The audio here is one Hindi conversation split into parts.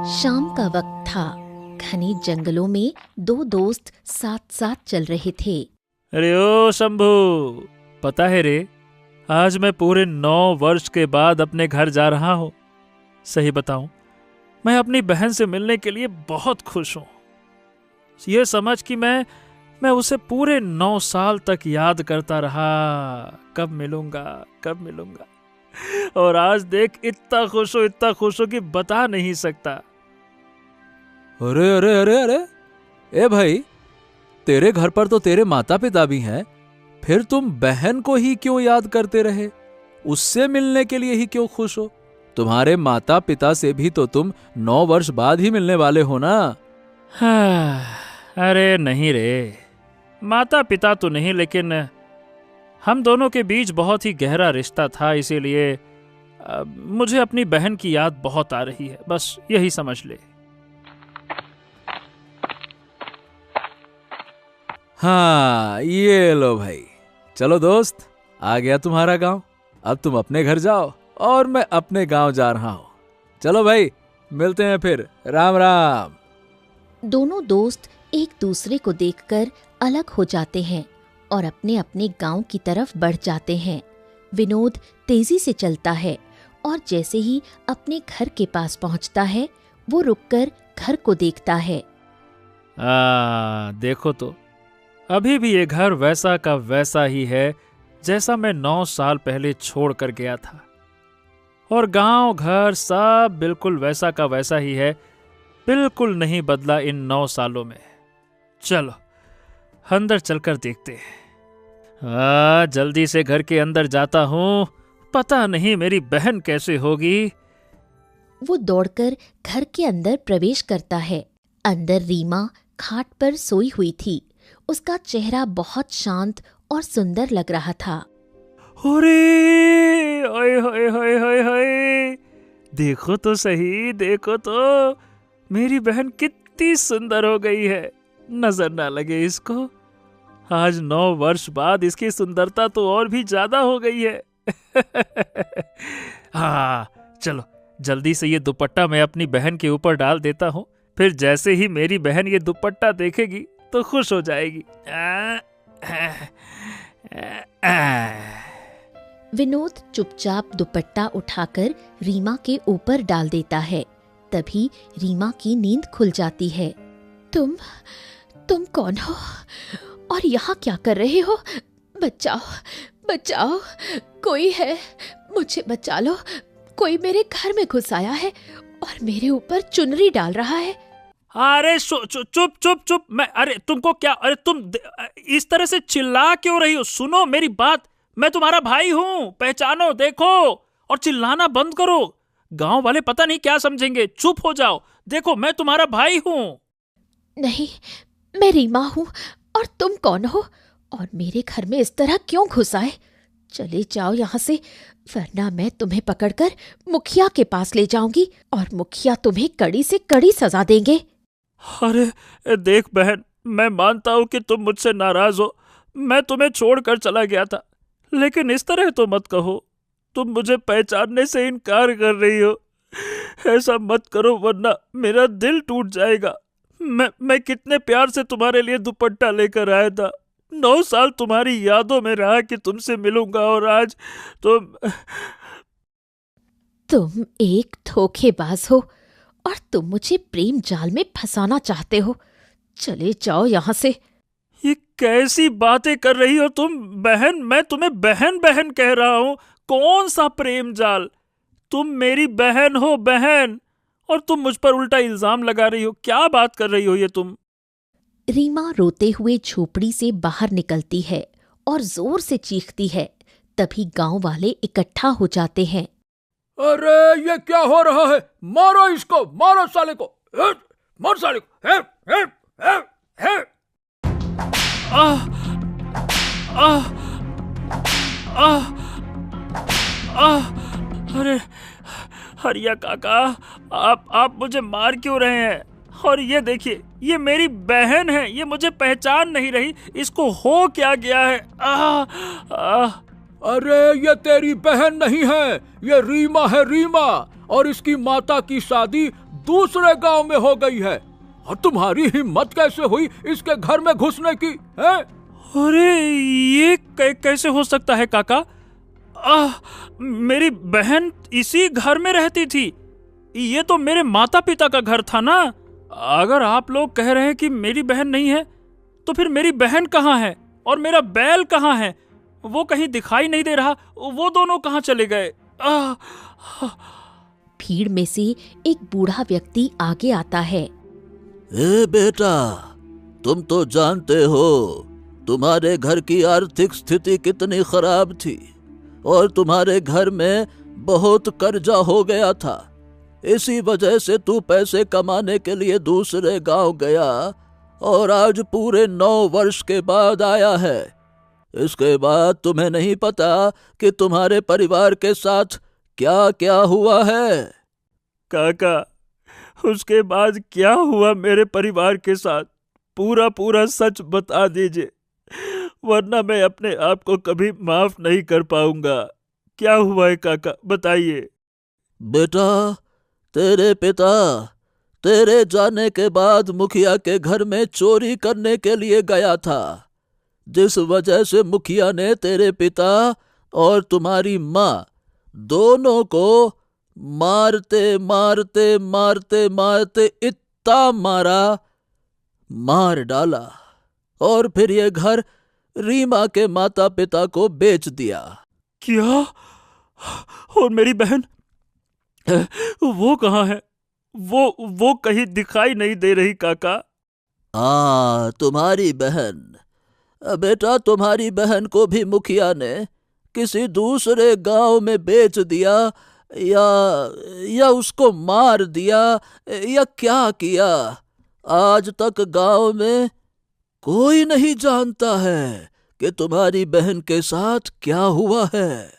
शाम का वक्त था। घने जंगलों में दो दोस्त साथ साथ चल रहे थे। अरे ओ शंभू, पता है रे, आज मैं पूरे 9 वर्ष के बाद अपने घर जा रहा हूँ। सही बताऊं, मैं अपनी बहन से मिलने के लिए बहुत खुश हूँ। ये समझ कि मैं उसे पूरे 9 साल तक याद करता रहा, कब मिलूंगा कब मिलूंगा। और आज देख, इतना खुश हो कि बता नहीं सकता। अरे अरे अरे अरे, ए भाई, तेरे घर पर तो तेरे माता पिता भी हैं, फिर तुम बहन को ही क्यों याद करते रहे? उससे मिलने के लिए ही क्यों खुश हो? तुम्हारे माता पिता से भी तो तुम 9 वर्ष बाद ही मिलने वाले हो ना। हाँ, अरे नहीं रे, माता पिता तो नहीं, लेकिन हम दोनों के बीच बहुत ही गहरा रिश्ता था, इसीलिए मुझे अपनी बहन की याद बहुत आ रही है, बस यही समझ ले। हाँ, ये लो भाई, चलो दोस्त, आ गया तुम्हारा गांव। अब तुम अपने घर जाओ और मैं अपने गांव जा रहा हूँ। चलो भाई, मिलते हैं फिर। राम राम। दोनों दोस्त एक दूसरे को देखकर अलग हो जाते हैं और अपने अपने गांव की तरफ बढ़ जाते हैं। विनोद तेजी से चलता है और जैसे ही अपने घर के पास पहुंचता है, वो रुककर घर को देखता है। देखो तो, अभी भी ये घर वैसा का वैसा ही है जैसा मैं 9 साल पहले छोड़ कर गया था, और गांव घर सब बिल्कुल वैसा का वैसा ही है, बिल्कुल नहीं बदला इन 9 सालों में। चलो अंदर चलकर देखते हैं। जल्दी से घर के अंदर जाता हूँ, पता नहीं मेरी बहन कैसे होगी। वो दौड़कर घर के अंदर प्रवेश करता है। अंदर रीमा खाट पर सोई हुई थी। उसका चेहरा बहुत शांत और सुंदर लग रहा था। अरे हाय हाय हाय हाय हाय, देखो तो सही, देखो तो, मेरी बहन कितनी सुंदर हो गई है। नजर ना लगे इसको, आज 9 वर्ष बाद इसकी सुंदरता तो और भी ज्यादा हो गई है। हाँ, चलो जल्दी से ये दुपट्टा मैं अपनी बहन के ऊपर डाल देता हूँ, फिर जैसे ही मेरी बहन ये दुपट्टा देखेगी तो खुश हो जाएगी। विनोद चुपचाप दुपट्टा उठाकर रीमा के ऊपर डाल देता है। तभी रीमा की नींद खुल जाती है। तुम कौन हो और यहाँ क्या कर रहे हो? बचाओ बचाओ, कोई है, मुझे बचा लो। कोई मेरे घर में घुस आया है और मेरे ऊपर चुनरी डाल रहा है। अरे चुप चुप चुप, अरे तुमको क्या, अरे तुम इस तरह से चिल्ला क्यों रही हो? सुनो मेरी बात, मैं तुम्हारा भाई हूँ, पहचानो, देखो, और चिल्लाना बंद करो। गांव वाले पता नहीं क्या समझेंगे। चुप हो जाओ, देखो मैं तुम्हारा भाई हूँ। नहीं, मैं रीमा हूँ। और तुम कौन हो और मेरे घर में इस तरह क्यों घुस आए? चले जाओ यहाँ से, वरना मैं तुम्हें पकड़कर मुखिया के पास ले जाऊंगी और मुखिया तुम्हें कड़ी से कड़ी सजा देंगे। अरे देख बहन, मैं मानता हूँ कि तुम मुझसे नाराज हो, मैं तुम्हें छोड़कर चला गया था, लेकिन इस तरह तो मत कहो। तुम मुझे पहचानने से इनकार कर रही हो। ऐसा मत करो, वरना मेरा दिल टूट जाएगा। मैं कितने प्यार से तुम्हारे लिए दुपट्टा लेकर आया था। 9 साल तुम्हारी यादों में रहा कि तुमसे मिलूंगा, और आज तुम एक धोखेबाज हो और तुम मुझे प्रेम जाल में फंसाना चाहते हो। चले जाओ यहाँ से। ये कैसी बातें कर रही हो तुम बहन? मैं तुम्हें बहन बहन कह रहा हूँ, कौन सा प्रेम जाल? तुम मेरी बहन हो, बहन, और तुम मुझ पर उल्टा इल्जाम लगा रही हो। क्या बात कर रही हो ये तुम? रीमा रोते हुए झोपड़ी से बाहर निकलती है और जोर से चीखती है। तभी गांव वाले इकट्ठा हो जाते हैं। अरे ये क्या हो रहा है? मारो इसको, मारो साले को, मारो साले को। आह आह आह आह, अरे हरिया काका, आप मुझे मार क्यों रहे हैं? और ये देखिए, ये मेरी बहन है, ये मुझे पहचान नहीं रही, इसको हो क्या गया है? अरे ये तेरी बहन नहीं है, ये रीमा है, रीमा। और इसकी माता की शादी दूसरे गांव में हो गई है। और तुम्हारी हिम्मत कैसे हुई इसके घर में घुसने की है? अरे ये कैसे हो सकता है काका? मेरी बहन इसी घर में रहती थी। ये तो मेरे माता पिता का घर था ना। अगर आप लोग कह रहे हैं कि मेरी बहन नहीं है, तो फिर मेरी बहन कहाँ है और मेरा बैल कहाँ है? वो कहीं दिखाई नहीं दे रहा। वो दोनों कहाँ चले गए? भीड़ में से एक बूढ़ा व्यक्ति आगे आता है। ए बेटा, तुम तो जानते हो तुम्हारे घर की आर्थिक स्थिति कितनी खराब थी और तुम्हारे घर में बहुत कर्जा हो गया था। इसी वजह से तू पैसे कमाने के लिए दूसरे गांव गया और आज पूरे 9 वर्ष के बाद आया है। इसके बाद तुम्हें नहीं पता कि तुम्हारे परिवार के साथ क्या क्या हुआ है? काका, उसके बाद क्या हुआ मेरे परिवार के साथ? पूरा सच बता दीजिए, वरना मैं अपने आप को कभी माफ नहीं कर पाऊंगा। क्या हुआ है काका, बताइए। बेटा, तेरे पिता तेरे जाने के बाद मुखिया के घर में चोरी करने के लिए गया था, जिस वजह से मुखिया ने तेरे पिता और तुम्हारी माँ दोनों को मारते मारते मारते मारते इतना मार डाला और फिर ये घर रीमा के माता पिता को बेच दिया। क्या? और मेरी बहन, वो कहाँ है? वो कहीं दिखाई नहीं दे रही काका। तुम्हारी बहन। बेटा, तुम्हारी बहन को भी मुखिया ने किसी दूसरे गांव में बेच दिया या उसको मार दिया या क्या किया, आज तक गांव में कोई नहीं जानता है कि तुम्हारी बहन के साथ क्या हुआ है।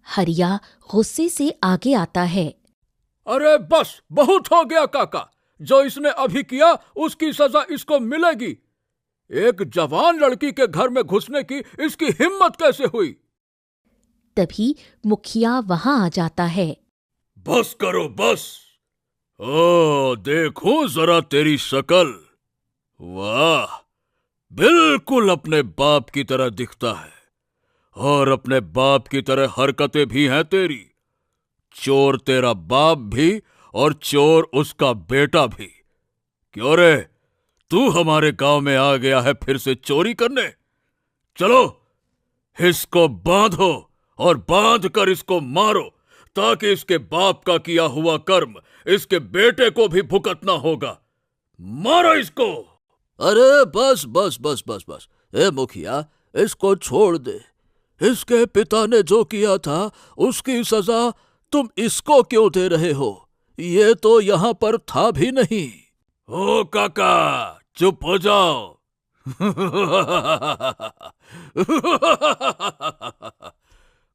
हरिया गुस्से से आगे आता है। अरे बस, बहुत हो गया काका। जो इसने अभी किया उसकी सजा इसको मिलेगी। एक जवान लड़की के घर में घुसने की इसकी हिम्मत कैसे हुई? तभी मुखिया वहां आ जाता है। बस करो बस। देखो जरा तेरी शक्ल। वाह, बिल्कुल अपने बाप की तरह दिखता है और अपने बाप की तरह हरकतें भी हैं तेरी। चोर तेरा बाप भी और चोर उसका बेटा भी। क्यों रे, तू हमारे गांव में आ गया है फिर से चोरी करने? चलो इसको बांधो और बांध कर इसको मारो, ताकि इसके बाप का किया हुआ कर्म इसके बेटे को भी भुगतना होगा। मारो इसको। अरे बस बस बस बस बस। ए मुखिया, इसको छोड़ दे। इसके पिता ने जो किया था उसकी सजा तुम इसको क्यों दे रहे हो? ये तो यहां पर था भी नहीं। ओ काका, चुप हो जाओ।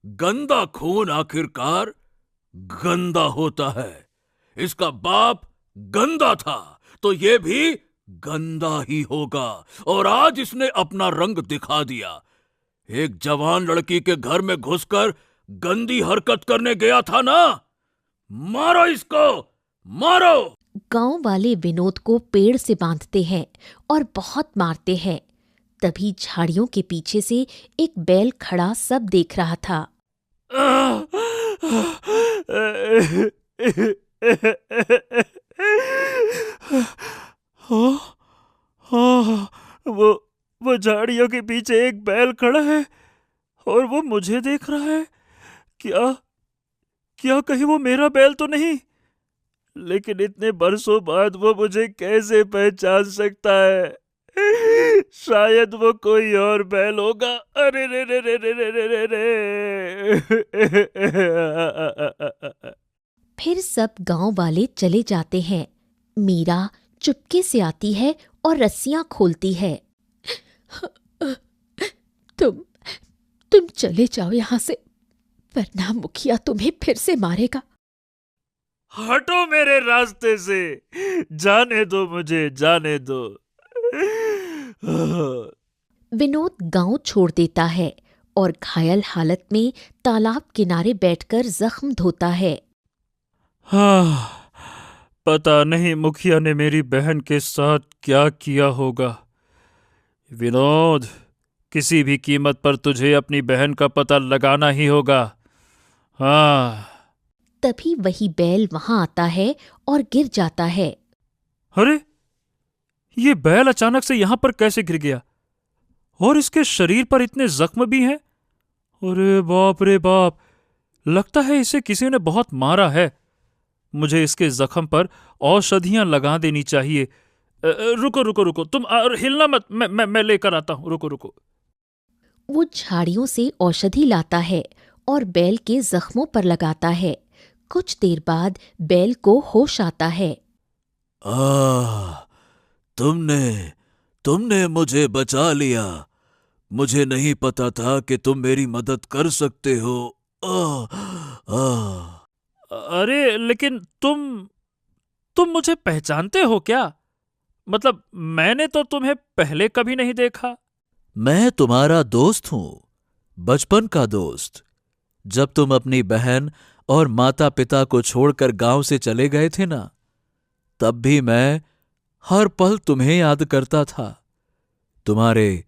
गंदा खून आखिरकार गंदा होता है। इसका बाप गंदा था तो ये भी गंदा ही होगा, और आज इसने अपना रंग दिखा दिया। एक जवान लड़की के घर में घुसकर गंदी हरकत करने गया था ना। मारो इसको, मारो। गांव वाले विनोद को पेड़ से बांधते हैं और बहुत मारते हैं। तभी झाड़ियों के पीछे से एक बैल खड़ा सब देख रहा था। वो झाड़ियों के पीछे एक बैल खड़ा है और वो मुझे देख रहा है। क्या कहीं वो मेरा बैल तो नहीं? लेकिन इतने बरसों बाद वो मुझे कैसे पहचान सकता है? शायद वो कोई और बैल होगा। अरे रे रे रे रे रे रे रे। फिर सब गांव वाले चले जाते हैं। मीरा चुपके से आती है और रस्सियां खोलती है। तुम चले जाओ यहां से, वरना मुखिया तुम्हें फिर से मारेगा। हटो मेरे रास्ते से, जाने दो मुझे, जाने दो। विनोद गांव छोड़ देता है और घायल हालत में तालाब किनारे बैठकर जख्म धोता है। पता नहीं मुखिया ने मेरी बहन के साथ क्या किया होगा। विनोद, किसी भी कीमत पर तुझे अपनी बहन का पता लगाना ही होगा। हाँ। तभी वही बैल वहां आता है और गिर जाता है। अरे, ये बैल अचानक से यहां पर कैसे गिर गया? और इसके शरीर पर इतने जख्म भी हैं। अरे बाप रे बाप, लगता है इसे किसी ने बहुत मारा है। मुझे इसके जख्म पर औषधियां लगा देनी चाहिए। रुको रुको रुको, तुम हिलना मत, मैं लेकर आता हूं। रुको रुको। वो झाड़ियों से औषधि लाता है और बैल के जख्मों पर लगाता है। कुछ देर बाद बैल को होश आता है। तुमने मुझे बचा लिया। मुझे नहीं पता था कि तुम मेरी मदद कर सकते हो। अरे लेकिन तुम मुझे पहचानते हो क्या? मतलब मैंने तो तुम्हें पहले कभी नहीं देखा। मैं तुम्हारा दोस्त हूं, बचपन का दोस्त। जब तुम अपनी बहन और माता पिता को छोड़कर गांव से चले गए थे ना, तब भी मैं हर पल तुम्हें याद करता था। तुम्हारे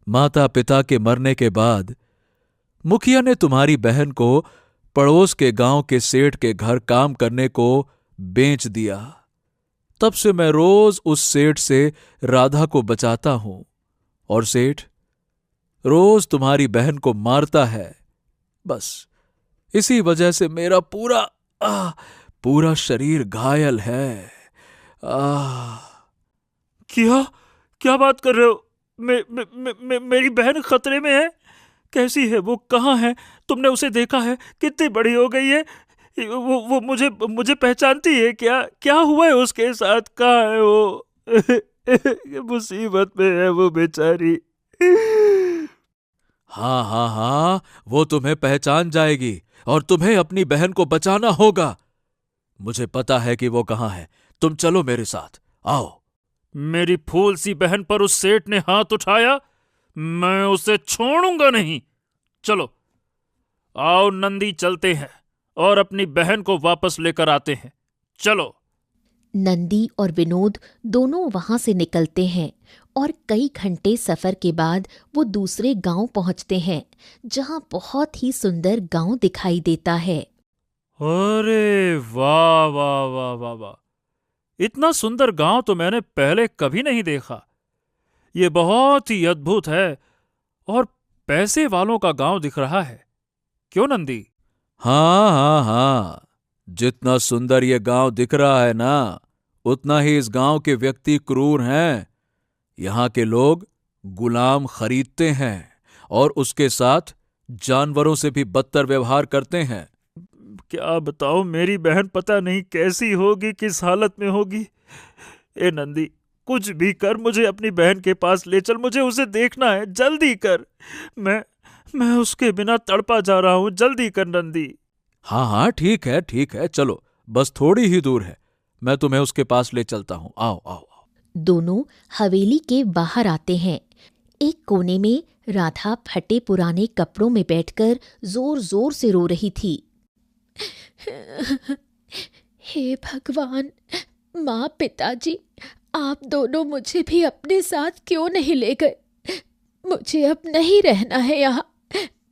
माता पिता के मरने के बाद मुखिया ने तुम्हारी बहन को पड़ोस के गांव के सेठ के घर काम करने को बेच दिया। तब से मैं रोज उस सेठ से राधा को बचाता हूं और सेठ रोज तुम्हारी बहन को मारता है। बस इसी वजह से मेरा पूरा शरीर घायल है। क्या बात कर रहे हो? मेरी बहन खतरे में है? कैसी है वो? कहाँ है? तुमने उसे देखा है? कितनी बड़ी हो गई है? वो मुझे पहचानती है क्या? क्या हुआ है उसके साथ? कहाँ है वो? मुसीबत में है वो बेचारी। हाँ, वो तुम्हें पहचान जाएगी और तुम्हें अपनी बहन को बचाना होगा। मुझे पता है कि वो कहाँ है। तुम चलो मेरे साथ, आओ। मेरी फूल सी बहन पर उस सेठ ने हाथ उठाया, मैं उसे छोड़ूंगा नहीं। चलो आओ नंदी, चलते हैं और अपनी बहन को वापस लेकर आते हैं। चलो। नंदी और विनोद दोनों वहां से निकलते हैं और कई घंटे सफर के बाद वो दूसरे गांव पहुंचते हैं, जहां बहुत ही सुंदर गांव दिखाई देता है। अरे वाह वाह वाह वाह वाह, इतना सुंदर गांव तो मैंने पहले कभी नहीं देखा। ये बहुत ही अद्भुत है और पैसे वालों का गांव दिख रहा है। क्यों नंदी? हाँ, जितना सुंदर ये गांव दिख रहा है ना, उतना ही इस गांव के व्यक्ति क्रूर हैं। यहां के लोग गुलाम खरीदते हैं और उसके साथ जानवरों से भी बदतर व्यवहार करते हैं। क्या बताऊं, मेरी बहन पता नहीं कैसी होगी, किस हालत में होगी। ए नंदी, कुछ भी कर, मुझे अपनी बहन के पास ले चल। मुझे उसे देखना है, जल्दी कर। मैं उसके बिना तड़पा जा रहा हूं, जल्दी कर नंदी। हाँ, ठीक है, चलो, बस थोड़ी ही दूर है। मैं तुम्हें उसके पास ले चलता हूं। आओ। दोनों हवेली के बाहर आते हैं। एक कोने में राधा फटे पुराने कपड़ों में बैठकर जोर जोर से रो रही थी। हे भगवान, माँ, पिताजी, आप दोनों मुझे भी अपने साथ क्यों नहीं ले गए? मुझे अब नहीं रहना है यहाँ।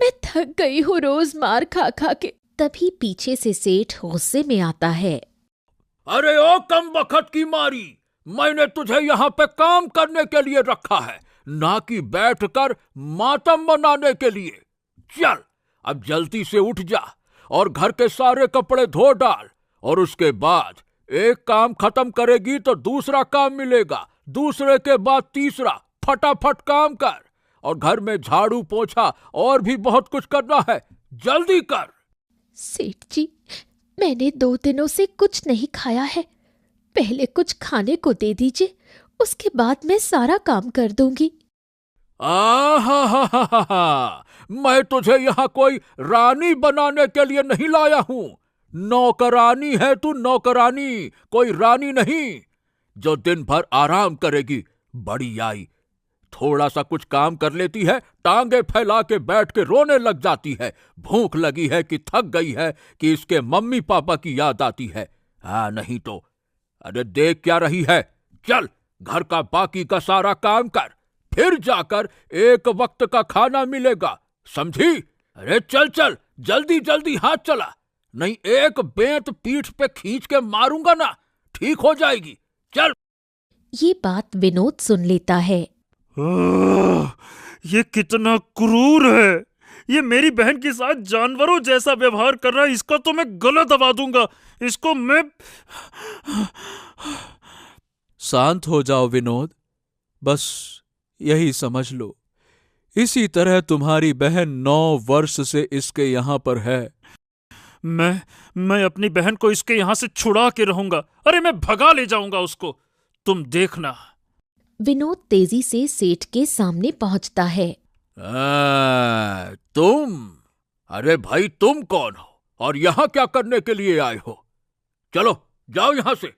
मैं थक गई हूँ रोज मार खा खा के। तभी पीछे से सेठ गुस्से में आता है। अरे ओ कम बखत की मारी, मैंने तुझे यहाँ पे काम करने के लिए रखा है, ना कि बैठकर मातम मनाने के लिए। चल अब जल्दी से उठ जा और घर के सारे कपड़े धो डाल, और उसके बाद एक काम खत्म करेगी तो दूसरा काम मिलेगा, दूसरे के बाद तीसरा। फटाफट काम कर, और घर में झाड़ू पोछा और भी बहुत कुछ करना है, जल्दी कर। सेठ जी, मैंने 2 दिनों से कुछ नहीं खाया है। पहले कुछ खाने को दे दीजिए, उसके बाद मैं सारा काम कर दूंगी। मैं तुझे यहाँ कोई रानी बनाने के लिए नहीं लाया हूँ। नौकरानी है तू, नौकरानी, कोई रानी नहीं, जो दिन भर आराम करेगी। बड़ी आई, थोड़ा सा कुछ काम कर लेती है, टांगे फैला के बैठ के रोने लग जाती है। भूख लगी है कि थक गई है कि इसके मम्मी पापा की याद आती है। नहीं तो अरे देख क्या रही है, चल घर का बाकी का सारा काम कर, फिर जाकर एक वक्त का खाना मिलेगा, समझी? अरे चल चल, जल्दी जल्दी हाथ चला, नहीं एक बेंत पीठ पे खींच के मारूंगा ना, ठीक हो जाएगी, चल। ये बात विनोद सुन लेता है। ये कितना क्रूर है, ये मेरी बहन के साथ जानवरों जैसा व्यवहार कर रहा है, इसका तो मैं गला दबा दूंगा, इसको मैं। शांत हो जाओ विनोद, बस यही समझ लो, इसी तरह तुम्हारी बहन 9 वर्ष से इसके यहां पर है। मैं अपनी बहन को इसके यहां से छुड़ा के रहूंगा, अरे मैं भगा ले जाऊंगा उसको, तुम देखना। विनोद तेजी से सेठ के सामने पहुंचता है। तुम? अरे भाई तुम कौन हो और यहां क्या करने के लिए आए हो? चलो जाओ यहां से,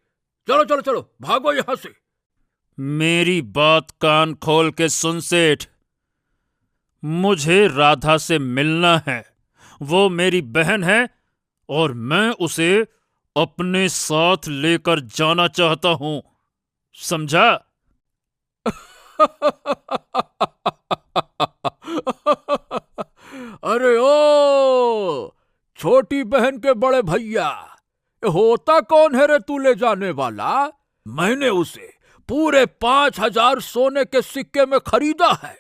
चलो चलो चलो, भागो यहां से। मेरी बात कान खोल के सुन सेठ, मुझे राधा से मिलना है, वो मेरी बहन है और मैं उसे अपने साथ लेकर जाना चाहता हूं, समझा? अरे ओ छोटी बहन के बड़े भैया, होता कौन है रे तू ले जाने वाला? मैंने उसे पूरे 5,000 सोने के सिक्के में खरीदा है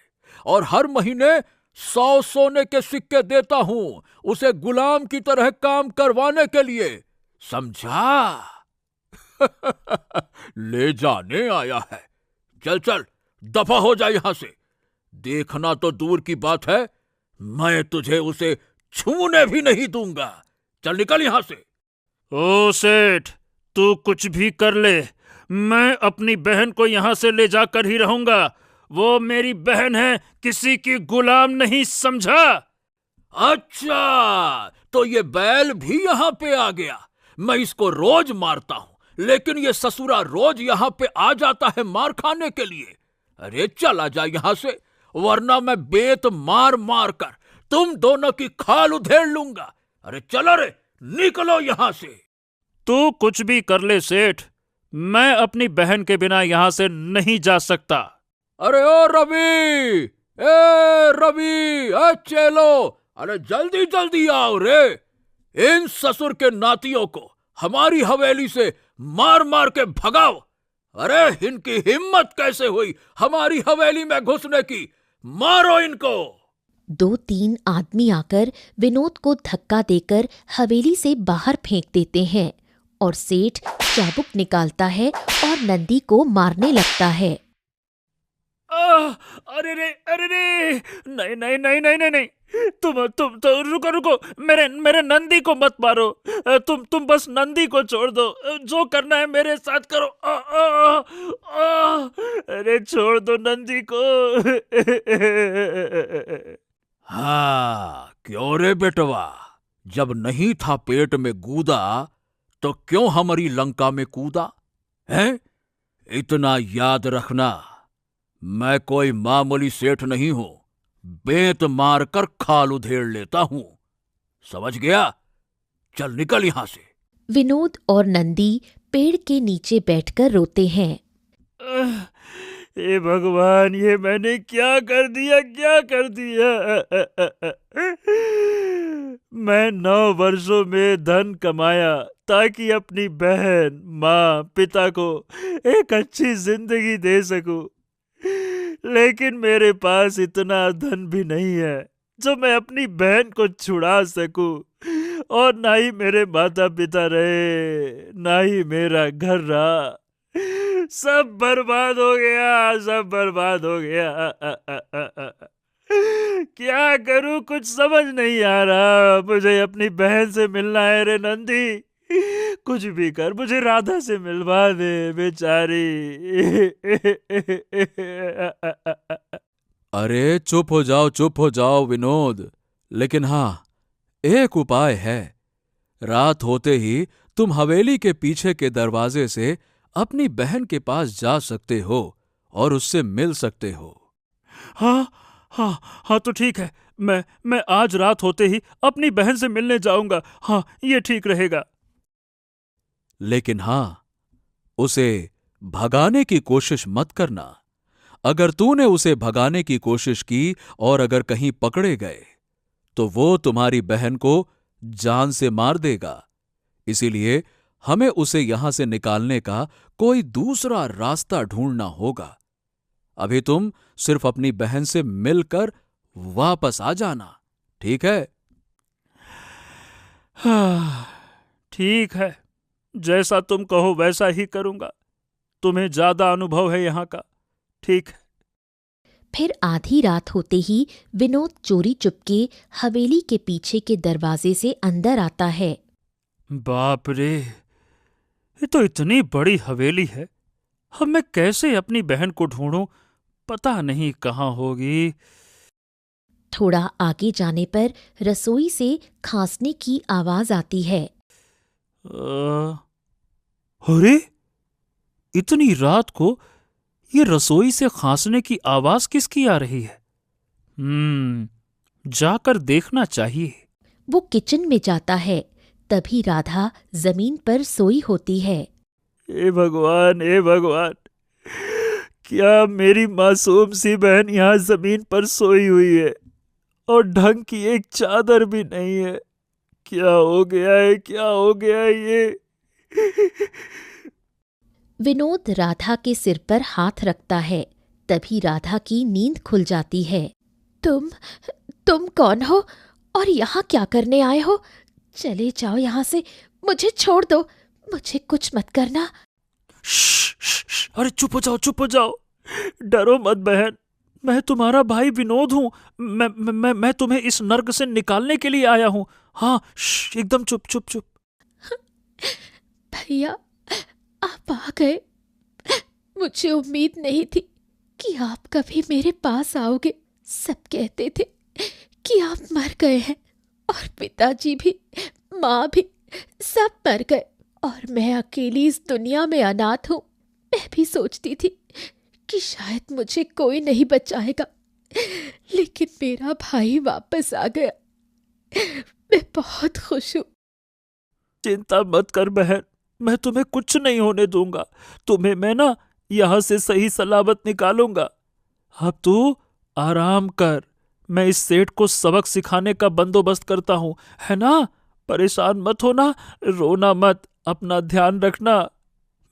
और हर महीने 100 सोने के सिक्के देता हूं उसे गुलाम की तरह काम करवाने के लिए, समझा? ले जाने आया है, चल चल दफा हो जा यहां से, देखना तो दूर की बात है, मैं तुझे उसे छूने भी नहीं दूंगा, चल निकल यहां से। ओ सेठ, तू कुछ भी कर ले, मैं अपनी बहन को यहां से ले जाकर ही रहूंगा, वो मेरी बहन है, किसी की गुलाम नहीं, समझा? अच्छा, तो ये बैल भी यहां पे आ गया, मैं इसको रोज मारता हूं लेकिन ये ससुरा रोज यहां पे आ जाता है मार खाने के लिए। अरे चला जा यहां से, वरना मैं बेत मार मार कर तुम दोनों की खाल उधेड़ लूंगा। अरे चलो रे, निकलो यहां से। तू कुछ भी कर ले सेठ, मैं अपनी बहन के बिना यहां से नहीं जा सकता। अरे ओ रवि, ए रवि, ए चेलो, अरे जल्दी जल्दी आओ रे, इन ससुर के नातियों को हमारी हवेली से मार मार के भगाओ। अरे इनकी हिम्मत कैसे हुई हमारी हवेली में घुसने की, मारो इनको। 2-3 आदमी आकर विनोद को धक्का देकर हवेली से बाहर फेंक देते हैं और सेठ चाबुक निकालता है और नंदी को मारने लगता है। अरे रे, नहीं नहीं नहीं नहीं नहीं नहीं, तुम तो रुको रुको, मेरे नंदी को मत मारो, तुम बस नंदी को छोड़ दो, जो करना है मेरे साथ करो। अरे छोड़ दो नंदी को। हाँ क्यों रे बेटवा, जब नहीं था पेट में गूदा तो क्यों हमारी लंका में कूदा है? इतना याद रखना, मैं कोई मामूली सेठ नहीं हूं, बेंत मारकर खाल उधेड़ लेता हूं, समझ गया? चल निकल यहां से। विनोद और नंदी पेड़ के नीचे बैठकर रोते हैं। हे भगवान, ये मैंने क्या कर दिया, क्या कर दिया? मैं 9 वर्षों में धन कमाया ताकि अपनी बहन, माँ, पिता को एक अच्छी जिंदगी दे सकूं, लेकिन मेरे पास इतना धन भी नहीं है जो मैं अपनी बहन को छुड़ा सकूं, और ना ही मेरे माता पिता रहे, ना ही मेरा घर रहा, सब बर्बाद हो गया, सब बर्बाद हो गया। क्या करूं, कुछ समझ नहीं आ रहा, मुझे अपनी बहन से मिलना है रे नंदी, कुछ भी कर, मुझे राधा से मिलवा दे बेचारी। अरे चुप हो जाओ विनोद, लेकिन हाँ एक उपाय है, रात होते ही तुम हवेली के पीछे के दरवाजे से अपनी बहन के पास जा सकते हो और उससे मिल सकते हो। हाँ हाँ हाँ, तो ठीक है, मैं आज रात होते ही अपनी बहन से मिलने जाऊंगा, हाँ ये ठीक रहेगा। लेकिन हाँ, उसे भगाने की कोशिश मत करना। अगर तूने उसे भगाने की कोशिश की और अगर कहीं पकड़े गए तो वो तुम्हारी बहन को जान से मार देगा। इसीलिए हमें उसे यहां से निकालने का कोई दूसरा रास्ता ढूंढना होगा। अभी तुम सिर्फ अपनी बहन से मिलकर वापस आ जाना, ठीक है? ठीक है, जैसा तुम कहो वैसा ही करूंगा। तुम्हें ज्यादा अनुभव है यहाँ का। ठीक है। फिर आधी रात होते ही विनोद चोरी चुपके हवेली के पीछे के दरवाजे से अंदर आता है। बाप रे, ये तो इतनी बड़ी हवेली है। अब मैं कैसे अपनी बहन को ढूंढूं? पता नहीं कहाँ होगी। थोड़ा आगे जाने पर रसोई से खांसने की आवाज आती है। अरे, इतनी रात को ये रसोई से खांसने की आवाज किसकी आ रही है? जाकर देखना चाहिए। वो किचन में जाता है, तभी राधा जमीन पर सोई होती है। ए भगवान, ए भगवान, क्या मेरी मासूम सी बहन यहाँ जमीन पर सोई हुई है और ढंग की एक चादर भी नहीं है? क्या हो गया है, क्या हो गया है ये? विनोद राधा के सिर पर हाथ रखता है, तभी राधा की नींद खुल जाती है। तुम कौन हो और यहाँ क्या करने आए हो? चले जाओ यहाँ से, मुझे छोड़ दो, मुझे कुछ मत करना। अरे चुप हो जाओ, चुप हो जाओ। डरो मत बहन, मैं तुम्हारा भाई विनोद हूँ। मैं तुम्हें इस नर्क से निकालने के लिए आया हूँ। हाँ, एकदम चुप चुप चुप। भैया, आप आ गए। मुझे उम्मीद नहीं थी कि आप कभी मेरे पास आओगे। सब कहते थे कि आप मर गए हैं और पिताजी भी, माँ भी, सब मर गए और मैं अकेली इस दुनिया में अनाथ हूँ। मैं भी सोचती थी कि शायद मुझे कोई नहीं बचाएगा, लेकिन मेरा भाई वापस आ गया। मैं बहुत खुश हूँ। चिंता मत कर बहन, मैं तुम्हें कुछ नहीं होने दूंगा। तुम्हें मैं ना यहां से सही सलामत निकालूंगा। अब तू आराम कर, मैं इस सेठ को सबक सिखाने का बंदोबस्त करता हूं, है ना? परेशान मत होना, रोना मत, अपना ध्यान रखना।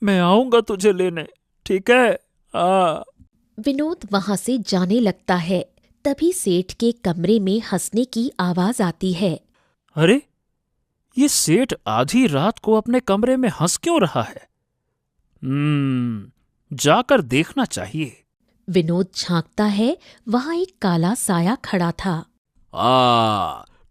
मैं आऊंगा तुझे लेने, ठीक है? विनोद वहां से जाने लगता है, तभी सेठ के कमरे में हंसने की आवाज आती है। अरे, ये सेठ आधी रात को अपने कमरे में हंस क्यों रहा है? जाकर देखना चाहिए। विनोद झांकता है, वहां एक काला साया खड़ा था।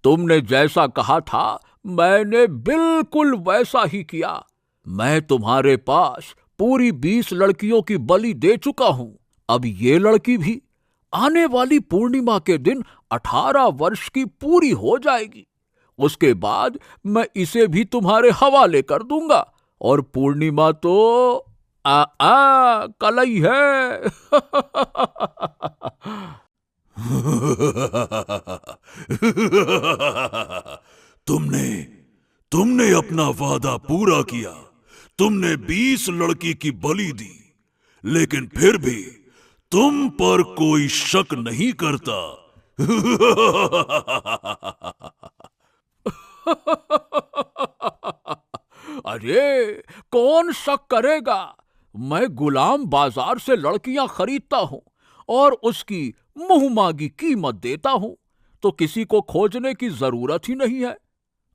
तुमने जैसा कहा था मैंने बिल्कुल वैसा ही किया। मैं तुम्हारे पास पूरी 20 लड़कियों की बलि दे चुका हूं। अब ये लड़की भी आने वाली पूर्णिमा के दिन 18 वर्ष की पूरी हो जाएगी। उसके बाद मैं इसे भी तुम्हारे हवाले कर दूंगा और पूर्णिमा तो कल ही है। तुमने अपना वादा पूरा किया। तुमने 20 लड़की की बलि दी, लेकिन फिर भी तुम पर कोई शक नहीं करता। अरे कौन शक करेगा? मैं गुलाम बाजार से लड़कियां खरीदता हूं और उसकी मुंहमांगी कीमत देता हूं, तो किसी को खोजने की जरूरत ही नहीं है।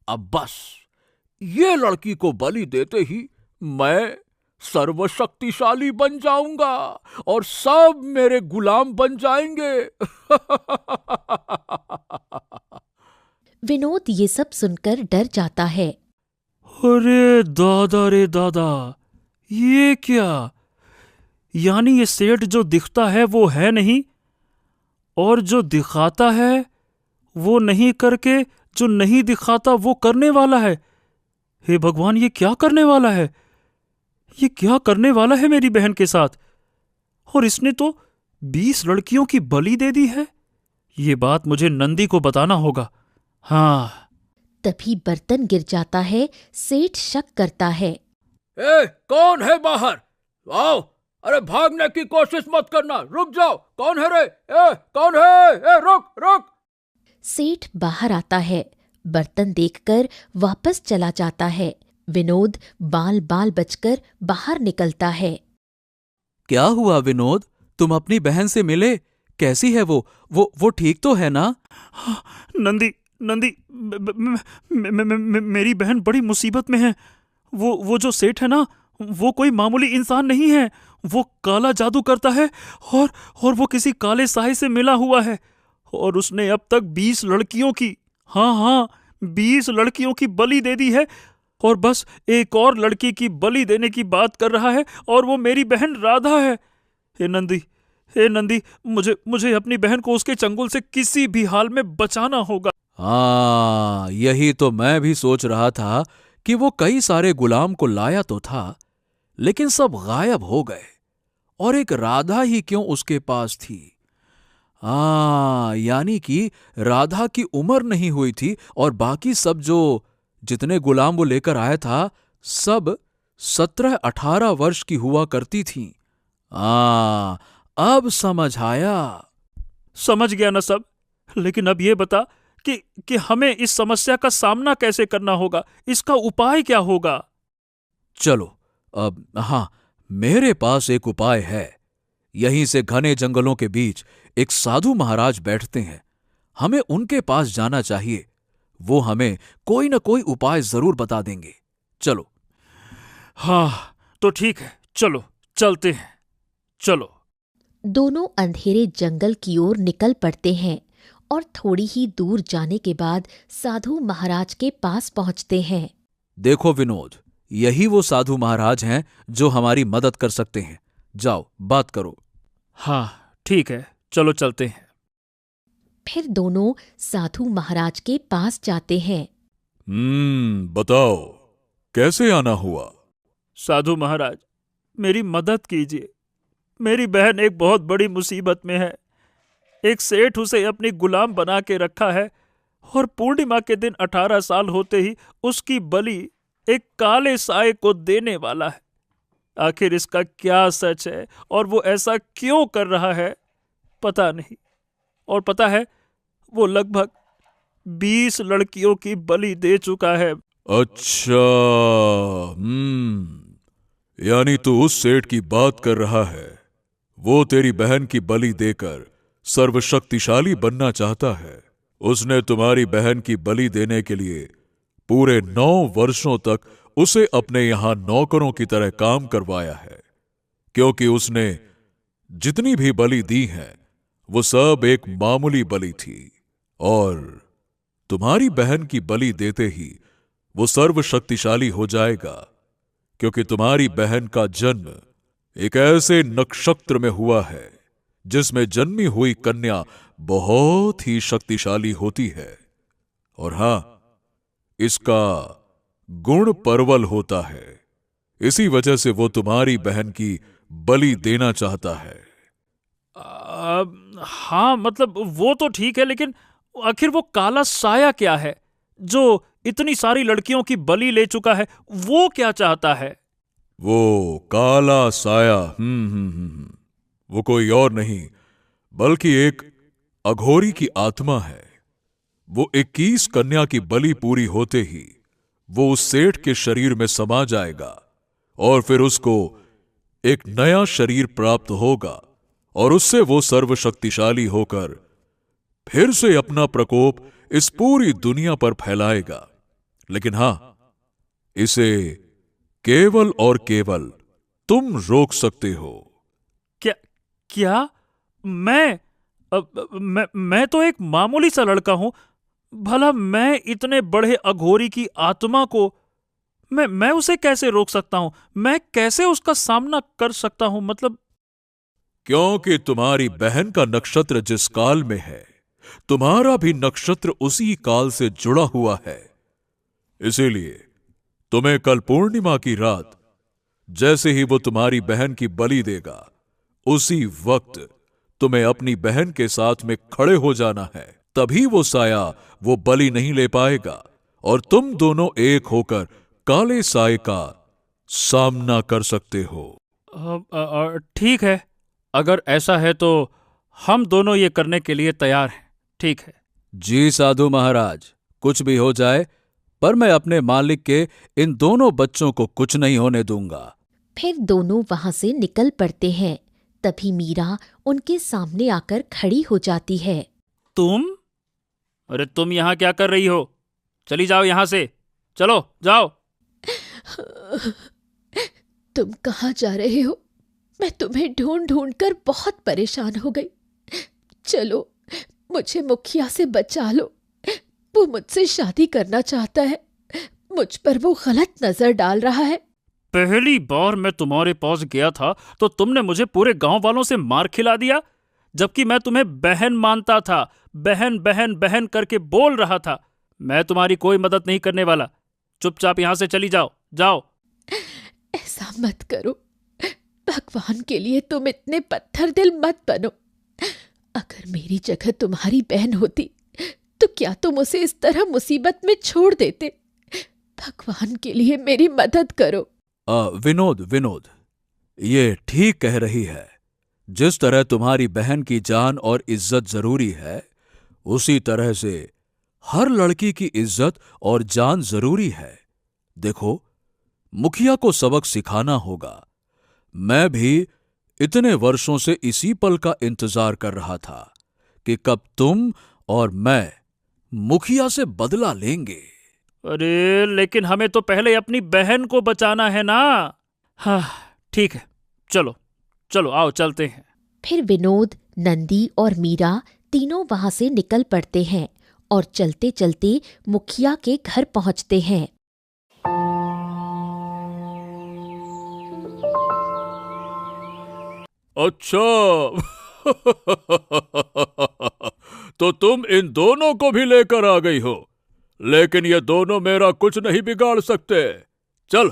अब बस ये लड़की को बलि देते ही मैं सर्वशक्तिशाली बन जाऊंगा और सब मेरे गुलाम बन जाएंगे। विनोद ये सब सुनकर डर जाता है। अरे दादा रे दादा, ये क्या? यानी ये सेठ जो दिखता है वो है नहीं, और जो दिखाता है वो नहीं करके जो नहीं दिखाता वो करने वाला है। हे भगवान, ये क्या करने वाला है? ये क्या करने वाला है मेरी बहन के साथ? और इसने तो 20 लड़कियों की बलि दे दी है। ये बात मुझे नंदी को बताना होगा। हाँ। तभी बर्तन गिर जाता है। सेठ शक करता है। ए, कौन है बाहर? आओ। अरे भागने की कोशिश मत करना, रुक जाओ। कौन है रे? कौन है? रुक रुक। सेठ बाहर आता है, बर्तन देखकर वापस चला जाता है। विनोद बाल बाल बचकर बाहर निकलता है। क्या हुआ विनोद, तुम अपनी बहन से मिले? कैसी है वो ठीक तो है ना? नंदी नंदी मेरी बहन बड़ी मुसीबत में है। वो जो सेठ है ना, वो कोई मामूली इंसान नहीं है। वो काला जादू करता है और वो किसी काले साए से मिला हुआ है। और उसने अब तक 20 लड़कियों की, हाँ 20 लड़कियों की बलि दे दी है। और बस एक और लड़की की बलि देने की बात कर रहा है, और वो मेरी बहन राधा है। हे नंदी, मुझे अपनी बहन को उसके चंगुल से किसी भी हाल में बचाना होगा। हाँ, यही तो मैं भी सोच रहा था कि वो कई सारे गुलाम को लाया तो था, लेकिन सब गायब हो गए, और एक राधा ही क्यों उसके पास थी। यानी कि राधा की उम्र नहीं हुई थी, और बाकी सब जितने गुलाम वो लेकर आया था, सब 17-18 वर्ष की हुआ करती थीं। अब समझ आया। समझ गया ना सब, लेकिन अब ये बता कि हमें इस समस्या का सामना कैसे करना होगा, इसका उपाय क्या होगा? चलो अब, मेरे पास एक उपाय है। यहीं से घने जंगलों के बीच एक साधु महाराज बैठते हैं, हमें उनके पास जाना चाहिए। वो हमें कोई न कोई उपाय जरूर बता देंगे। चलो। हाँ तो ठीक है, चलो चलते हैं, चलो। दोनों अंधेरे जंगल की ओर निकल पड़ते हैं, और थोड़ी ही दूर जाने के बाद साधु महाराज के पास पहुंचते हैं। देखो विनोद, यही वो साधु महाराज हैं जो हमारी मदद कर सकते हैं। जाओ, बात करो। हाँ ठीक है, चलो चलते हैं। फिर दोनों साधु महाराज के पास जाते हैं। बताओ कैसे आना हुआ? साधु महाराज, मेरी मदद कीजिए। मेरी बहन एक बहुत बड़ी मुसीबत में है। एक सेठ उसे अपनी गुलाम बना के रखा है, और पूर्णिमा के दिन 18 साल होते ही उसकी बलि एक काले साए को देने वाला है। आखिर इसका क्या सच है, और वो ऐसा क्यों कर रहा है, पता नहीं। और पता है, वो लगभग 20 लड़कियों की बलि दे चुका है। अच्छा, यानी तू उस सेठ की बात कर रहा है। वो तेरी बहन की बलि देकर सर्वशक्तिशाली बनना चाहता है। उसने तुम्हारी बहन की बलि देने के लिए पूरे 9 वर्षों तक उसे अपने यहां नौकरों की तरह काम करवाया है, क्योंकि उसने जितनी भी बलि दी है वो सब एक मामूली बलि थी, और तुम्हारी बहन की बलि देते ही वो सर्वशक्तिशाली हो जाएगा, क्योंकि तुम्हारी बहन का जन्म एक ऐसे नक्षत्र में हुआ है जिसमें जन्मी हुई कन्या बहुत ही शक्तिशाली होती है। और हां, इसका गुण परवल होता है। इसी वजह से वो तुम्हारी बहन की बलि देना चाहता है। हाँ मतलब वो तो ठीक है, लेकिन आखिर वो काला साया क्या है जो इतनी सारी लड़कियों की बलि ले चुका है? वो क्या चाहता है? वो काला साया वो कोई और नहीं बल्कि एक अघोरी की आत्मा है। वो 21 कन्या की बलि पूरी होते ही वो उस सेठ के शरीर में समा जाएगा, और फिर उसको एक नया शरीर प्राप्त होगा, और उससे वो सर्वशक्तिशाली होकर फिर से अपना प्रकोप इस पूरी दुनिया पर फैलाएगा। लेकिन हां, इसे केवल और केवल तुम रोक सकते हो। क्या? मैं तो एक मामूली सा लड़का हूं। भला मैं इतने बड़े अघोरी की आत्मा को मैं उसे कैसे रोक सकता हूं? मैं कैसे उसका सामना कर सकता हूं? मतलब क्योंकि तुम्हारी बहन का नक्षत्र जिस काल में है, तुम्हारा भी नक्षत्र उसी काल से जुड़ा हुआ है। इसीलिए तुम्हें कल पूर्णिमा की रात जैसे ही वो तुम्हारी बहन की बलि देगा, उसी वक्त तुम्हें अपनी बहन के साथ में खड़े हो जाना है। तभी वो साया वो बलि नहीं ले पाएगा, और तुम दोनों एक होकर काले साए का सामना कर सकते हो। ठीक है, अगर ऐसा है तो हम दोनों ये करने के लिए तैयार हैं। ठीक है। जी साधु महाराज, कुछ भी हो जाए, पर मैं अपने मालिक के इन दोनों बच्चों को कुछ नहीं होने दूंगा। फिर दोनों वहां से निकल पड़ते हैं। तभी मीरा उनके सामने आकर खड़ी हो जाती है। तुम? अरे तुम यहाँ क्या कर रही हो? चली जाओ यहाँ से, चलो जाओ। तुम कहाँ जा रहे हो? मैं तुम्हें ढूंढ ढूंढ कर बहुत परेशान हो गई। चलो, मुझे मुखिया से बचा लो। वो मुझसे शादी करना चाहता है। मुझ पर वो गलत नजर डाल रहा है। पहली बार मैं तुम्हारे पास गया था तो तुमने मुझे पूरे गांव वालों से मार खिला दिया, जबकि मैं तुम्हें बहन मानता था। बहन बहन बहन करके बोल रहा था। मैं तुम्हारी कोई मदद नहीं करने वाला। चुपचाप यहां से चली जाओ, जाओ। ऐसा मत करो। भगवान के लिए तुम इतने पत्थर दिल मत बनो। अगर मेरी जगह तुम्हारी बहन होती तो क्या तुम उसे इस तरह मुसीबत में छोड़ देते? भगवान के लिए मेरी मदद करो। विनोद, ये ठीक कह रही है। जिस तरह तुम्हारी बहन की जान और इज्जत जरूरी है, उसी तरह से हर लड़की की इज्जत और जान जरूरी है। देखो, मुखिया को सबक सिखाना होगा। मैं भी इतने वर्षों से इसी पल का इंतजार कर रहा था कि कब तुम और मैं मुखिया से बदला लेंगे। अरे लेकिन हमें तो पहले अपनी बहन को बचाना है ना। हाँ ठीक है, चलो चलो आओ चलते हैं। फिर विनोद, नंदी और मीरा तीनों वहां से निकल पड़ते हैं और चलते चलते मुखिया के घर पहुंचते हैं। अच्छा तो तुम इन दोनों को भी लेकर आ गई हो, लेकिन ये दोनों मेरा कुछ नहीं बिगाड़ सकते। चल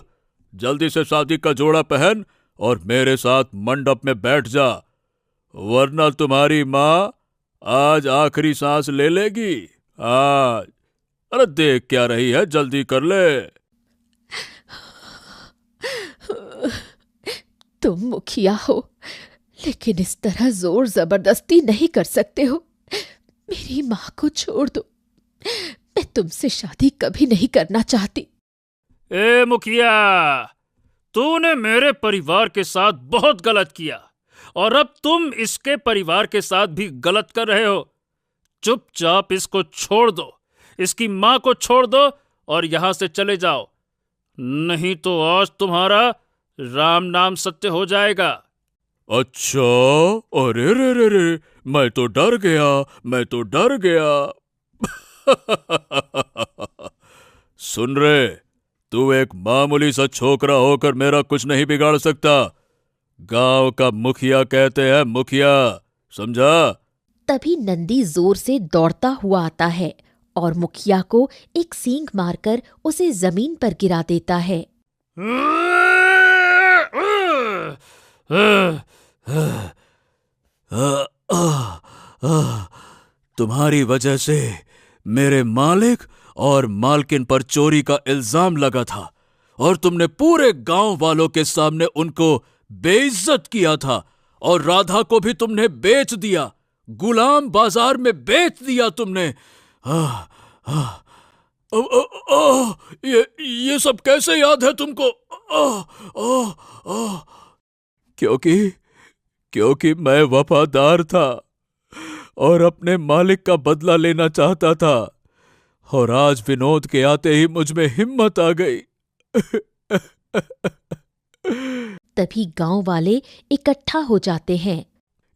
जल्दी से शादी का जोड़ा पहन और मेरे साथ मंडप में बैठ जा, वरना तुम्हारी माँ आज आखिरी सांस ले लेगी आज। अरे देख क्या रही है, जल्दी कर ले। तुम मुखिया हो, लेकिन इस तरह जोर जबरदस्ती नहीं कर सकते हो। मेरी माँ को छोड़ दो। मैं तुमसे शादी कभी नहीं करना चाहती। ए मुखिया, तूने मेरे परिवार के साथ बहुत गलत किया और अब तुम इसके परिवार के साथ भी गलत कर रहे हो। चुपचाप इसको छोड़ दो, इसकी माँ को छोड़ दो और यहां से चले जाओ, नहीं तो आज तुम्हारा राम नाम सत्य हो जाएगा। अच्छा, अरे रे रे रे, मैं तो डर गया। सुन रे, तू एक मामूली सा छोकरा होकर मेरा कुछ नहीं बिगाड़ सकता। गांव का मुखिया कहते हैं मुखिया, समझा? तभी नंदी जोर से दौड़ता हुआ आता है और मुखिया को एक सींग मारकर उसे जमीन पर गिरा देता है। तुम्हारी वजह से मेरे मालिक और मालकिन पर चोरी का इल्जाम लगा था और तुमने पूरे गांव वालों के सामने उनको बेइज्जत किया था और राधा को भी तुमने बेच दिया, गुलाम बाजार में बेच दिया तुमने। ये सब कैसे याद है तुमको? क्योंकि मैं वफादार था और अपने मालिक का बदला लेना चाहता था, और आज विनोद के आते ही मुझ में हिम्मत आ गई। तभी गांव वाले इकट्ठा हो जाते हैं।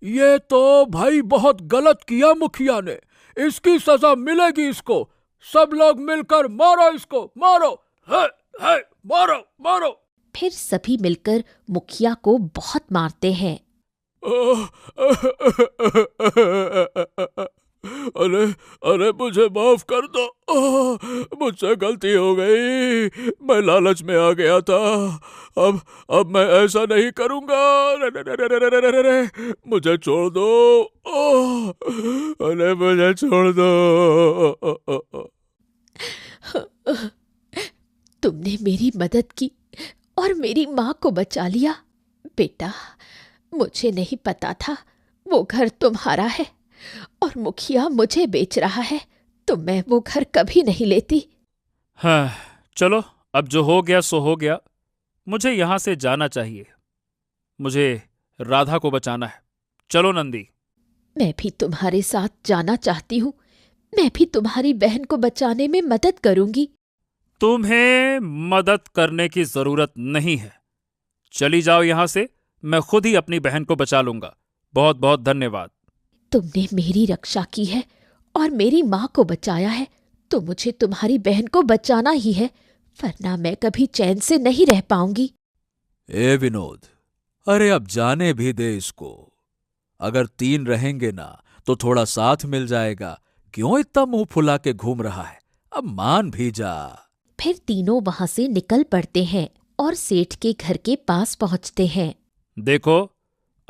ये तो भाई बहुत गलत किया मुखिया ने, इसकी सजा मिलेगी इसको। सब लोग मिलकर मारो इसको, मारो, है, मारो। फिर सभी मिलकर मुखिया को बहुत मारते हैं। अरे मुझे माफ कर दो, मुझसे गलती हो गई, मैं लालच में आ गया था। अब मैं ऐसा नहीं करूंगा। मुझे छोड़ दो, अरे मुझे छोड़ दो। तुमने मेरी मदद की और मेरी माँ को बचा लिया। बेटा, मुझे नहीं पता था वो घर तुम्हारा है और मुखिया मुझे बेच रहा है, तो मैं वो घर कभी नहीं लेती। हाँ, चलो, अब जो हो गया सो हो गया। मुझे यहां से जाना चाहिए। मुझे राधा को बचाना है। चलो नंदी। मैं भी तुम्हारे साथ जाना चाहती हूँ। मैं भी तुम्हारी बहन को बचाने में मदद करूंगी। तुम्हें मदद करने की जरूरत नहीं है। चली जाओ यहां से, मैं खुद ही अपनी बहन को बचा लूंगा। बहुत बहुत धन्यवाद। तुमने मेरी रक्षा की है और मेरी माँ को बचाया है, तो मुझे तुम्हारी बहन को बचाना ही है, वरना मैं कभी चैन से नहीं रह पाऊंगी। ए विनोद, अरे अब जाने भी दे इसको। अगर 3 रहेंगे ना तो थोड़ा साथ मिल जाएगा। क्यों इतना मुंह फुला के घूम रहा है? अब मान भी जा। फिर तीनों वहां से निकल पड़ते हैं और सेठ के घर के पास पहुंचते हैं। देखो,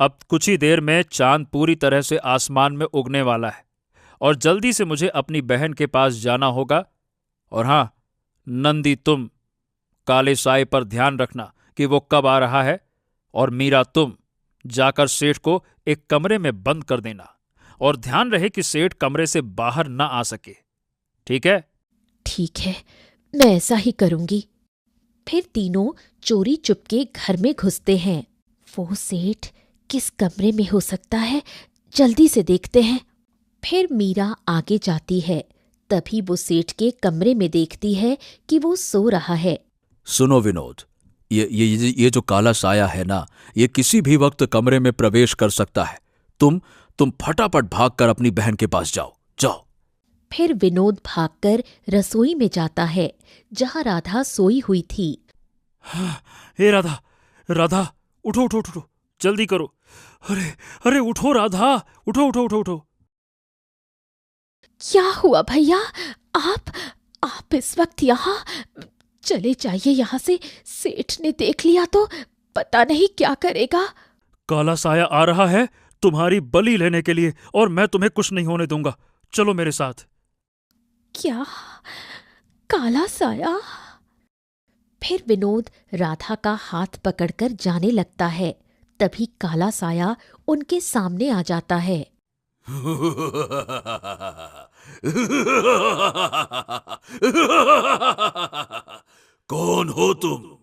अब कुछ ही देर में चांद पूरी तरह से आसमान में उगने वाला है और जल्दी से मुझे अपनी बहन के पास जाना होगा। और हां, नंदी, तुम काले साए पर ध्यान रखना कि वो कब आ रहा है। और मीरा, तुम जाकर सेठ को एक कमरे में बंद कर देना और ध्यान रहे कि सेठ कमरे से बाहर ना आ सके। ठीक है? ठीक है, मैं ऐसा ही करूंगी। फिर तीनों चोरी चुपके घर में घुसते हैं। वो सेठ किस कमरे में हो सकता है, जल्दी से देखते हैं। फिर मीरा आगे जाती है। तभी वो सेठ के कमरे में देखती है कि वो सो रहा है। सुनो विनोद, ये जो काला साया है ना, ये किसी भी वक्त कमरे में प्रवेश कर सकता है। तुम फटाफट भागकर अपनी बहन के पास जाओ। जाओ। फिर विनोद भागकर रसोई में जाता है जहां राधा सोई हुई थी। हे राधा, राधा, उठो उठो उठो, जल्दी करो। अरे अरे, उठो राधा, उठो उठो उठो उठो। क्या हुआ भैया? आप इस वक्त यहाँ? चले जाइए यहाँ से, सेठ ने देख लिया तो पता नहीं क्या करेगा। काला साया आ रहा है तुम्हारी बलि लेने के लिए और मैं तुम्हें कुछ नहीं होने दूंगा। चलो मेरे साथ। क्या? काला साया? फिर विनोद राधा का हाथ पकड़कर जाने लगता है। तभी काला साया उनके सामने आ जाता है। कौन हो तुम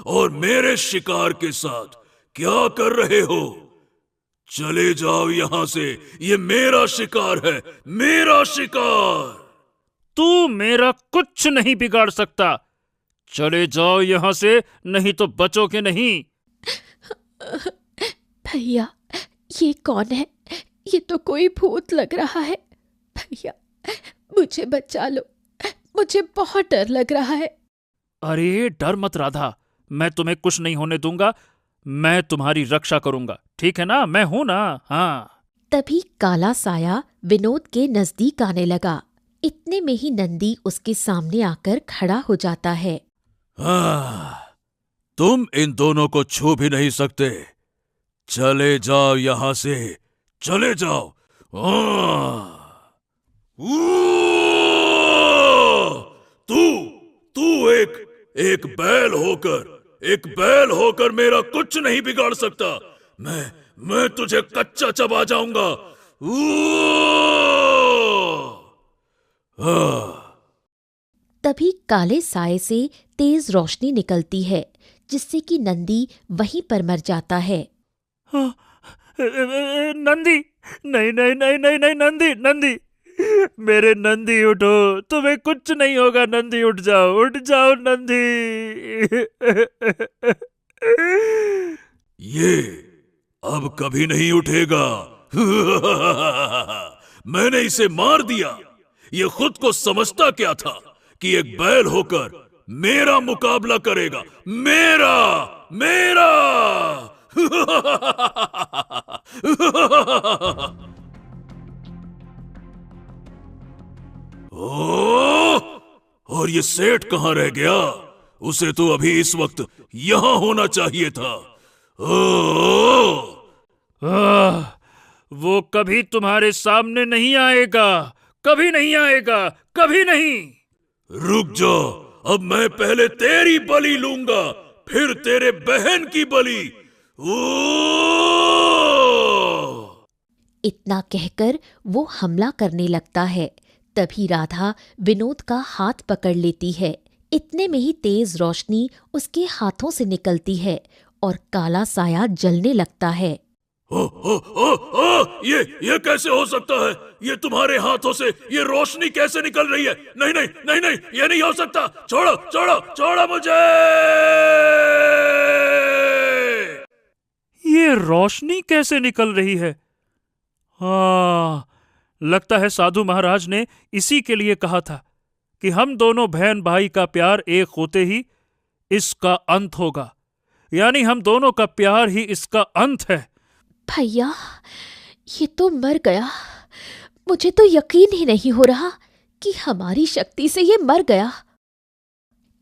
और मेरे शिकार के साथ क्या कर रहे हो? चले जाओ यहां से, ये मेरा शिकार है, मेरा शिकार। तू मेरा कुछ नहीं बिगाड़ सकता। चले जाओ यहां से, नहीं तो बचोगे नहीं। भैया, ये कौन है? ये तो कोई भूत लग रहा है। भैया, मुझे बचा लो, मुझे बहुत डर लग रहा है। अरे डर मत राधा, मैं तुम्हें कुछ नहीं होने दूंगा। मैं तुम्हारी रक्षा करूंगा, ठीक है ना? मैं हूं ना? हाँ। तभी काला साया विनोद के नजदीक आने लगा। इतने में ही नंदी उसके सामने आकर खड़ा हो जाता है। तुम इन दोनों को छू भी नहीं सकते। चले जाओ यहां से, चले जाओ। तू एक बैल होकर मेरा कुछ नहीं बिगाड़ सकता। मैं तुझे कच्चा चबा जाऊंगा। तभी काले साए से तेज रोशनी निकलती है, जिससे कि नंदी वहीं पर मर जाता है। नंदी, नहीं नहीं नहीं नहीं नहीं, नंदी, नंदी, मेरे नंदी, उठो, तुम्हें कुछ नहीं होगा। नंदी, उठ जाओ नंदी। ये अब कभी नहीं उठेगा। मैंने इसे मार दिया। ये खुद को समझता क्या था कि एक बैल होकर मेरा मुकाबला करेगा। मेरा और ये सेठ कहां रह गया? उसे तो अभी इस वक्त यहां होना चाहिए था। वो कभी तुम्हारे सामने नहीं आएगा, कभी नहीं आएगा, कभी नहीं। रुक जा, अब मैं पहले तेरी बलि लूंगा, फिर तेरे बहन की बलि। इतना कहकर वो हमला करने लगता है। तभी राधा विनोद का हाथ पकड़ लेती है। इतने में ही तेज रोशनी उसके हाथों से निकलती है और काला साया जलने लगता है। ये कैसे हो सकता है? ये तुम्हारे हाथों से ये रोशनी कैसे निकल रही है? नहीं नहीं नहीं नहीं, ये नहीं हो सकता। छोड़ो छोड़ो छोड़ो मुझे। ये रोशनी कैसे निकल रही है? हाँ, लगता है साधु महाराज ने इसी के लिए कहा था कि हम दोनों बहन भाई का प्यार एक होते ही इसका अंत होगा। यानी हम दोनों का प्यार ही इसका अंत है। भैया, ये तो मर गया। मुझे तो यकीन ही नहीं हो रहा कि हमारी शक्ति से ये मर गया।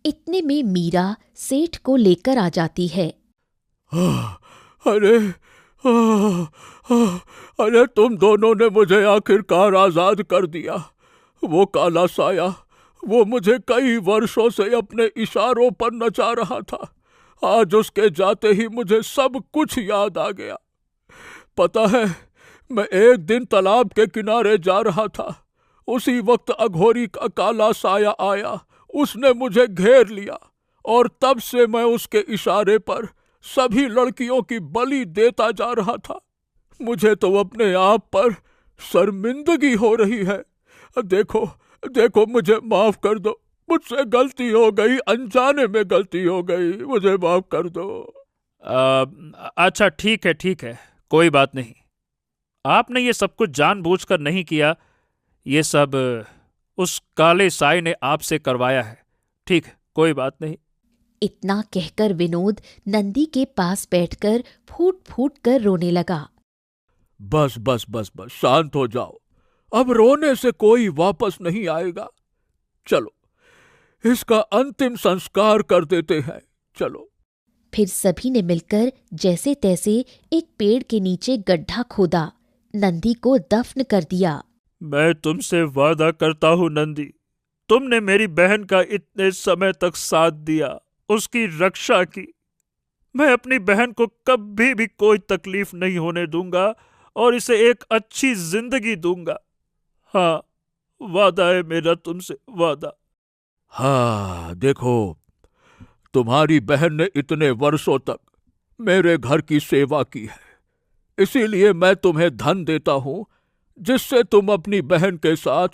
इतने में मीरा सेठ को लेकर आ जाती है। अरे अरे, तुम दोनों ने मुझे आखिरकार आजाद कर दिया। वो काला साया, वो मुझे कई वर्षों से अपने इशारों पर नचा रहा था। आज उसके जाते ही मुझे सब कुछ याद आ गया। पता है, मैं एक दिन तालाब के किनारे जा रहा था। उसी वक्त अघोरी का काला साया आया। उसने मुझे घेर लिया और तब से मैं उसके इशारे पर सभी लड़कियों की बलि देता जा रहा था। मुझे तो अपने आप पर शर्मिंदगी हो रही है। देखो देखो, मुझे माफ कर दो। मुझसे गलती हो गई, अनजाने में गलती हो गई। मुझे माफ कर दो। अच्छा, ठीक है, कोई बात नहीं। आपने ये सब कुछ जानबूझकर नहीं किया। ये सब उस काले साए ने आपसे करवाया है। ठीक है, कोई बात नहीं। इतना कहकर विनोद नंदी के पास बैठकर फूट फूट कर रोने लगा। बस बस बस बस, शांत हो जाओ। अब रोने से कोई वापस नहीं आएगा। चलो, इसका अंतिम संस्कार कर देते हैं। चलो। फिर सभी ने मिलकर जैसे तैसे एक पेड़ के नीचे गड्ढा खोदा, नंदी को दफन कर दिया। मैं तुमसे वादा करता हूं नंदी, तुमने मेरी बहन का इतने समय तक साथ दिया, उसकी रक्षा की। मैं अपनी बहन को कभी भी कोई तकलीफ नहीं होने दूंगा और इसे एक अच्छी जिंदगी दूंगा। हाँ, वादा है मेरा तुमसे, वादा। हाँ, देखो, तुम्हारी बहन ने इतने वर्षों तक मेरे घर की सेवा की है, इसीलिए मैं तुम्हें धन देता हूं जिससे तुम अपनी बहन के साथ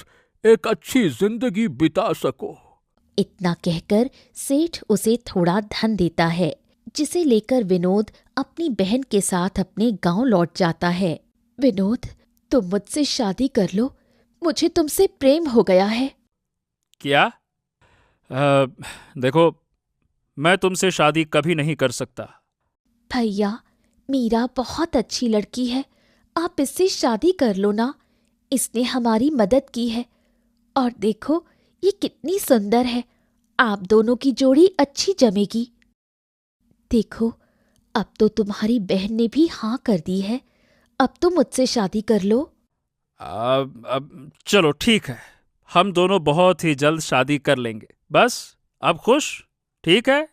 एक अच्छी जिंदगी बिता सको। इतना कहकर सेठ उसे थोड़ा धन देता है, जिसे लेकर विनोद अपनी बहन के साथ अपने गांव लौट जाता है। विनोद, तुम मुझसे शादी कर लो, मुझे तुमसे प्रेम हो गया है। क्या? देखो, मैं तुमसे शादी कभी नहीं कर सकता। भैया, मीरा बहुत अच्छी लड़की है, आप इससे शादी कर लो ना। इसने हमारी मदद की है और देखो ये कितनी सुंदर है। आप दोनों की जोड़ी अच्छी जमेगी। देखो, अब तो तुम्हारी बहन ने भी हाँ कर दी है। अब तो मुझसे शादी कर लो। अब चलो ठीक है, हम दोनों बहुत ही जल्द शादी कर लेंगे। बस अब खुश? ठीक है।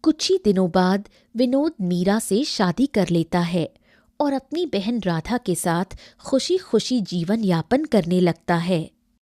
कुछ ही दिनों बाद विनोद मीरा से शादी कर लेता है और अपनी बहन राधा के साथ खुशी खुशी जीवन यापन करने लगता है।